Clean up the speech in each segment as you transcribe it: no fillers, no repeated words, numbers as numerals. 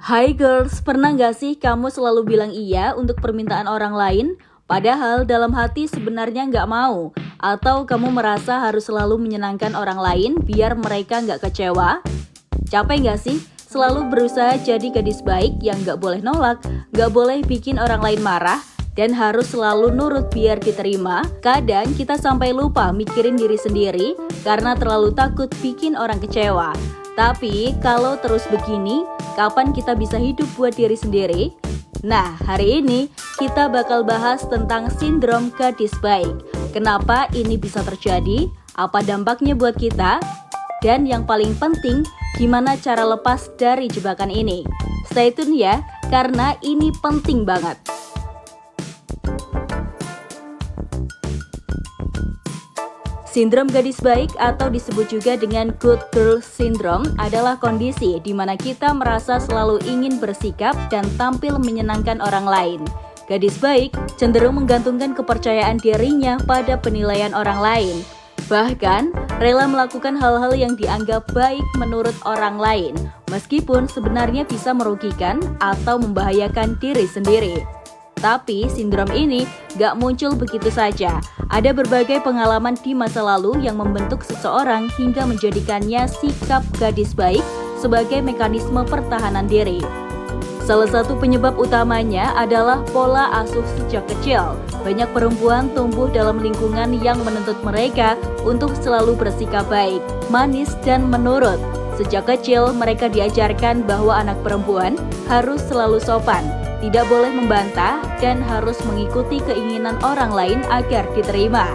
Hai girls, pernah gak sih kamu selalu bilang iya untuk permintaan orang lain? Padahal dalam hati sebenarnya gak mau. Atau kamu merasa harus selalu menyenangkan orang lain biar mereka gak kecewa? Capek gak sih? Selalu berusaha jadi gadis baik yang gak boleh nolak, gak boleh bikin orang lain marah, dan harus selalu nurut biar diterima. Kadang kita sampai lupa mikirin diri sendiri karena terlalu takut bikin orang kecewa. Tapi kalau terus begini, kapan kita bisa hidup buat diri sendiri? Nah, hari ini kita bakal bahas tentang sindrom gadis baik. Kenapa ini bisa terjadi? Apa dampaknya buat kita? Dan yang paling penting, gimana cara lepas dari jebakan ini? Stay tune ya, karena ini penting banget. Sindrom gadis baik atau disebut juga dengan good girl syndrome adalah kondisi di mana kita merasa selalu ingin bersikap dan tampil menyenangkan orang lain. Gadis baik cenderung menggantungkan kepercayaan dirinya pada penilaian orang lain. Bahkan, rela melakukan hal-hal yang dianggap baik menurut orang lain, meskipun sebenarnya bisa merugikan atau membahayakan diri sendiri. Tapi sindrom ini gak muncul begitu saja. Ada berbagai pengalaman di masa lalu yang membentuk seseorang hingga menjadikannya sikap gadis baik sebagai mekanisme pertahanan diri. Salah satu penyebab utamanya adalah pola asuh sejak kecil. Banyak perempuan tumbuh dalam lingkungan yang menuntut mereka untuk selalu bersikap baik, manis, dan menurut. Sejak kecil mereka diajarkan bahwa anak perempuan harus selalu sopan, tidak boleh membantah, dan harus mengikuti keinginan orang lain agar diterima.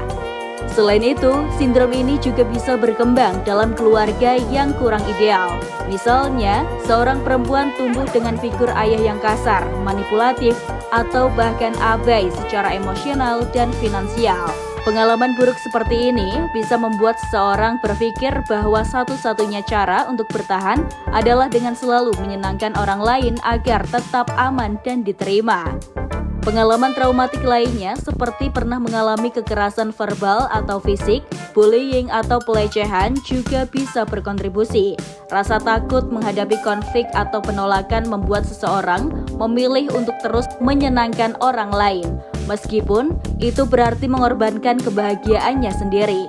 Selain itu, sindrom ini juga bisa berkembang dalam keluarga yang kurang ideal. Misalnya, seorang perempuan tumbuh dengan figur ayah yang kasar, manipulatif, atau bahkan abai secara emosional dan finansial. Pengalaman buruk seperti ini bisa membuat seseorang berpikir bahwa satu-satunya cara untuk bertahan adalah dengan selalu menyenangkan orang lain agar tetap aman dan diterima. Pengalaman traumatik lainnya seperti pernah mengalami kekerasan verbal atau fisik, bullying atau pelecehan juga bisa berkontribusi. Rasa takut menghadapi konflik atau penolakan membuat seseorang memilih untuk terus menyenangkan orang lain, meskipun itu berarti mengorbankan kebahagiaannya sendiri.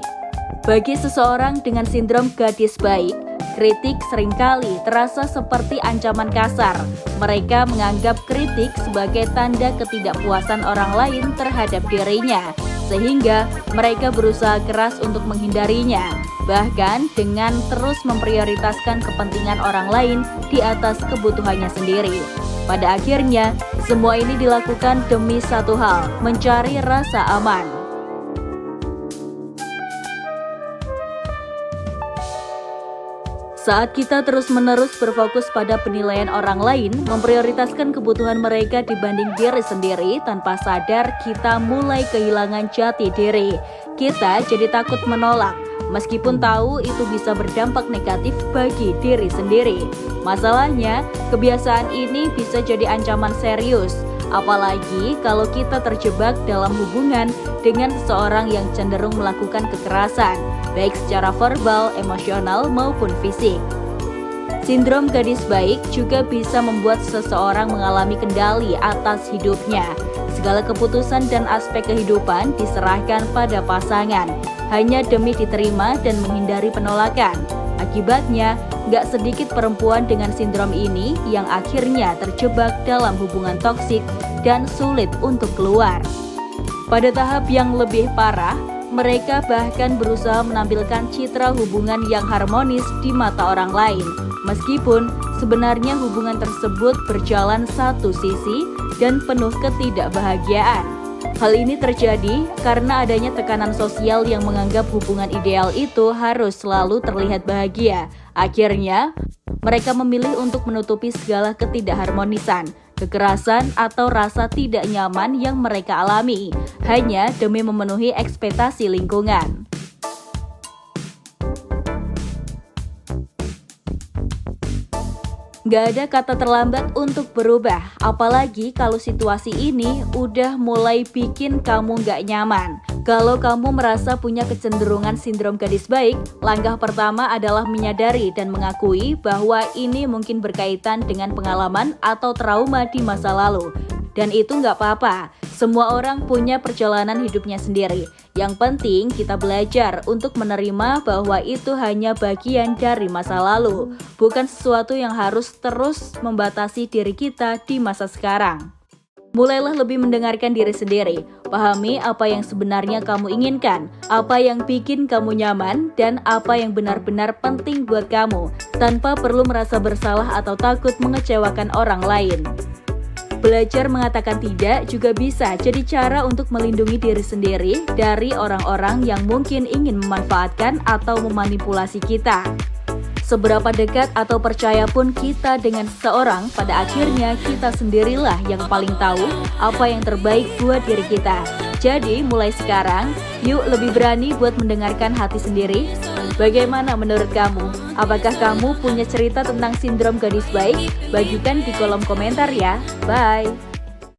Bagi seseorang dengan sindrom gadis baik, kritik seringkali terasa seperti ancaman kasar. Mereka menganggap kritik sebagai tanda ketidakpuasan orang lain terhadap dirinya, sehingga mereka berusaha keras untuk menghindarinya, bahkan dengan terus memprioritaskan kepentingan orang lain di atas kebutuhannya sendiri. Pada akhirnya, semua ini dilakukan demi satu hal, mencari rasa aman. Saat kita terus-menerus berfokus pada penilaian orang lain, memprioritaskan kebutuhan mereka dibanding diri sendiri, tanpa sadar kita mulai kehilangan jati diri. Kita jadi takut menolak, meskipun tahu itu bisa berdampak negatif bagi diri sendiri. Masalahnya, kebiasaan ini bisa jadi ancaman serius, apalagi kalau kita terjebak dalam hubungan dengan seseorang yang cenderung melakukan kekerasan, baik secara verbal, emosional, maupun fisik. Sindrom gadis baik juga bisa membuat seseorang mengalami kendali atas hidupnya. Segala keputusan dan aspek kehidupan diserahkan pada pasangan, hanya demi diterima dan menghindari penolakan. Akibatnya, gak sedikit perempuan dengan sindrom ini yang akhirnya terjebak dalam hubungan toksik dan sulit untuk keluar. Pada tahap yang lebih parah, mereka bahkan berusaha menampilkan citra hubungan yang harmonis di mata orang lain, meskipun sebenarnya hubungan tersebut berjalan satu sisi dan penuh ketidakbahagiaan. Hal ini terjadi karena adanya tekanan sosial yang menganggap hubungan ideal itu harus selalu terlihat bahagia. Akhirnya, mereka memilih untuk menutupi segala ketidakharmonisan, kekerasan, atau rasa tidak nyaman yang mereka alami, hanya demi memenuhi ekspektasi lingkungan. Gak ada kata terlambat untuk berubah, apalagi kalau situasi ini udah mulai bikin kamu gak nyaman. Kalau kamu merasa punya kecenderungan sindrom gadis baik, langkah pertama adalah menyadari dan mengakui bahwa ini mungkin berkaitan dengan pengalaman atau trauma di masa lalu. Dan itu gak apa-apa, semua orang punya perjalanan hidupnya sendiri. Yang penting kita belajar untuk menerima bahwa itu hanya bagian dari masa lalu, bukan sesuatu yang harus terus membatasi diri kita di masa sekarang. Mulailah lebih mendengarkan diri sendiri, pahami apa yang sebenarnya kamu inginkan, apa yang bikin kamu nyaman, dan apa yang benar-benar penting buat kamu, tanpa perlu merasa bersalah atau takut mengecewakan orang lain. Belajar mengatakan tidak juga bisa jadi cara untuk melindungi diri sendiri dari orang-orang yang mungkin ingin memanfaatkan atau memanipulasi kita. Seberapa dekat atau percaya pun kita dengan seseorang, pada akhirnya kita sendirilah yang paling tahu apa yang terbaik buat diri kita. Jadi mulai sekarang, yuk lebih berani buat mendengarkan hati sendiri. Bagaimana menurut kamu? Apakah kamu punya cerita tentang sindrom gadis baik? Bagikan di kolom komentar ya. Bye!